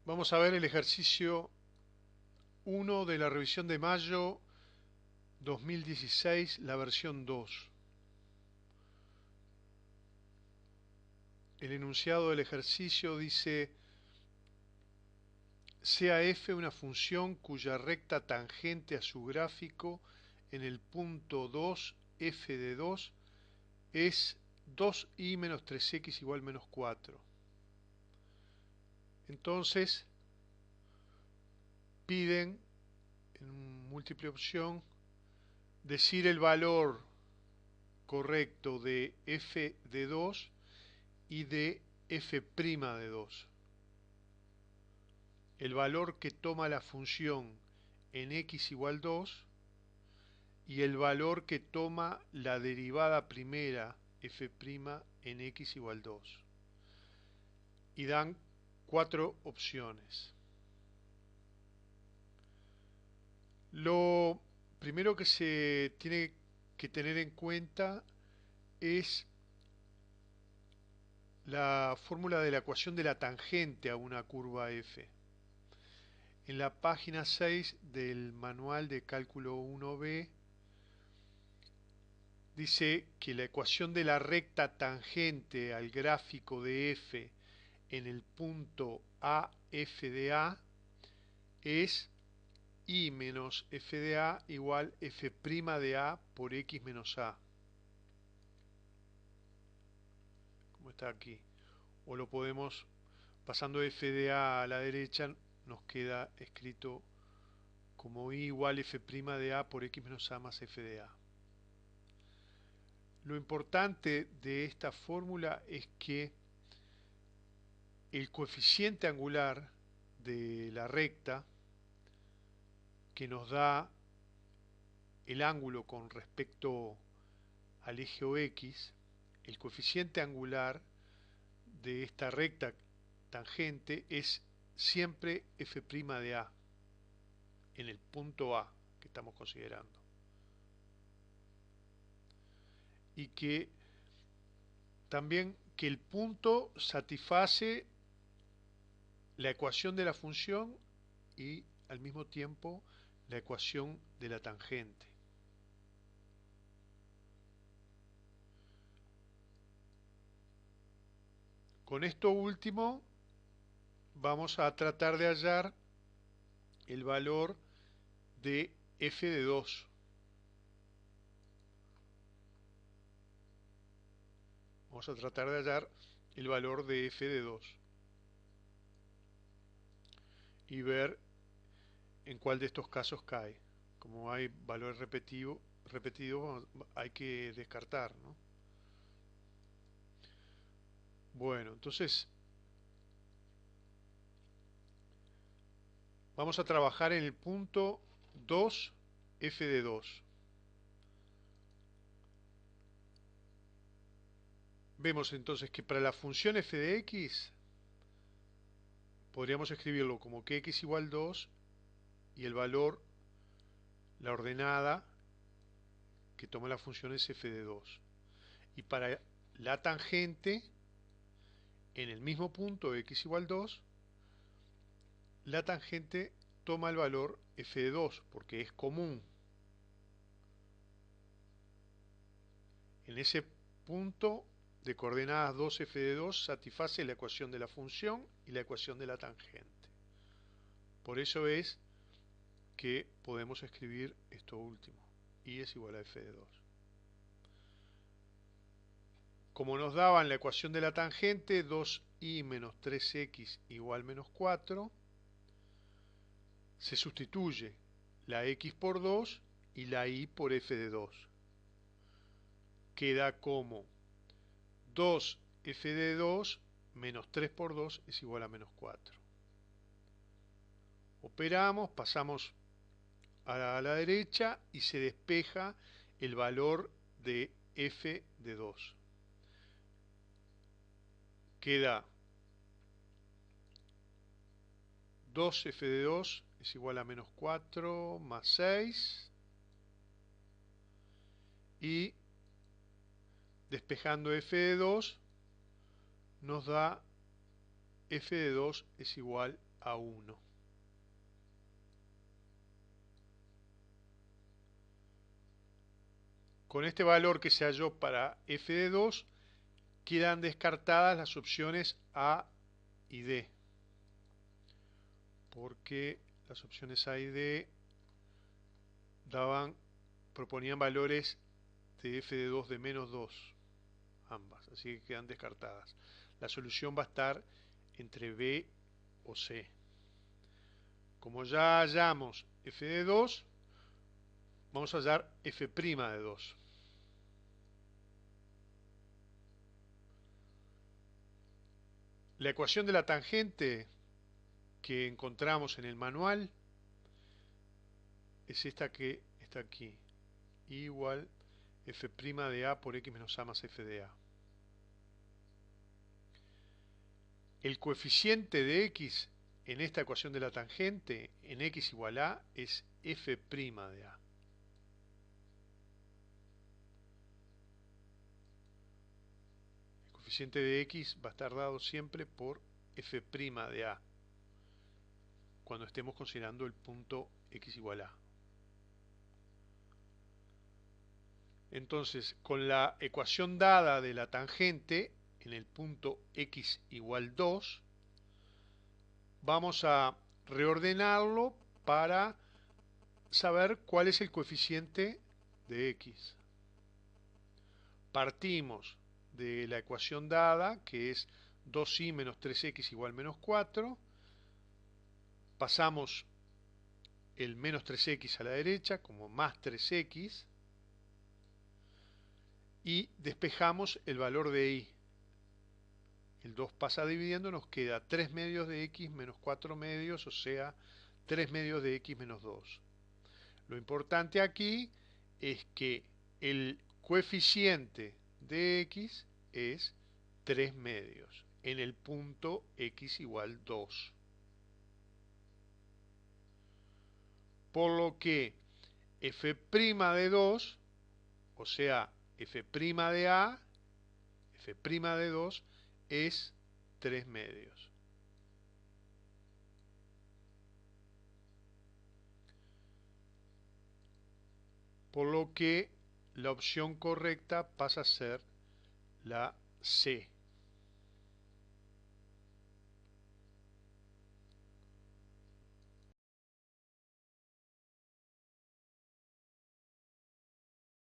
Vamos a ver el ejercicio 1 de la revisión de mayo 2016, la versión 2. El enunciado del ejercicio dice: sea f una función cuya recta tangente a su gráfico en el punto 2 f de 2 es 2i menos 3x igual menos 4. Entonces piden en múltiple opción decir el valor correcto de f de 2 y de f' de 2. El valor que toma la función en x igual 2 y el valor que toma la derivada primera f' en x igual 2. Y dan 4 opciones. Lo primero que se tiene que tener en cuenta es la fórmula de la ecuación de la tangente a una curva f. En la página 6 del manual de cálculo 1B dice que la ecuación de la recta tangente al gráfico de f en el punto AF de A es I menos f de A igual f' de A por x menos A, como está aquí. O lo podemos, pasando f de A a la derecha, nos queda escrito como I igual f' de A por x menos A más f de A. Lo importante de esta fórmula es que el coeficiente angular de la recta que nos da el ángulo con respecto al eje OX, el coeficiente angular de esta recta tangente es siempre f' de A en el punto A que estamos considerando, y que también que el punto satisface la ecuación de la función y al mismo tiempo la ecuación de la tangente. Con esto último vamos a tratar de hallar el valor de f de 2. Vamos a tratar de hallar el valor de f de 2 y ver en cuál de estos casos cae. Como hay valores repetidos, hay que descartar, ¿no? Bueno, entonces vamos a trabajar en el punto 2 f de 2. Vemos entonces que para la función f de x podríamos escribirlo como que x igual 2 y el valor, la ordenada que toma la función es f de 2. Y para la tangente, en el mismo punto x igual 2, la tangente toma el valor f de 2 porque es común. En ese punto de coordenadas 2f de 2 satisface la ecuación de la función y la ecuación de la tangente. Por eso es que podemos escribir esto último, y es igual a f de 2. Como nos daban la ecuación de la tangente, 2i menos 3x igual menos 4, se sustituye la x por 2 y la y por f de 2. Queda como 2f de 2 menos 3 por 2 es igual a menos 4. Operamos, pasamos a la derecha y se despeja el valor de f de 2. Queda 2f de 2 es igual a menos 4 más 6, y despejando f de 2 nos da f de 2 es igual A1. Con este valor que se halló para f de 2, quedan descartadas las opciones A y D, porque las opciones A y D proponían valores de f de 2 de menos 2, ambas, así que quedan descartadas. La solución va a estar entre B o C. Como ya hallamos f de 2, vamos a hallar f' de 2. La ecuación de la tangente que encontramos en el manual es esta que está aquí, igual f' de A por x menos A más f de A. El coeficiente de x en esta ecuación de la tangente, en x igual a, es f' de A. El coeficiente de x va a estar dado siempre por f' de A, cuando estemos considerando el punto x igual a. Entonces, con la ecuación dada de la tangente, en el punto x igual 2, vamos a reordenarlo para saber cuál es el coeficiente de x. Partimos de la ecuación dada, que es 2y menos 3x igual menos 4. Pasamos el menos 3x a la derecha como más 3x y despejamos el valor de y. El 2 pasa dividiendo, nos queda 3 medios de x menos 4 medios, o sea, 3 medios de x menos 2. Lo importante aquí es que el coeficiente de x es 3 medios en el punto x igual 2. Por lo que f' de 2, o sea, f' de A, f' de 2 es 3 medios. Por lo que la opción correcta pasa a ser la C.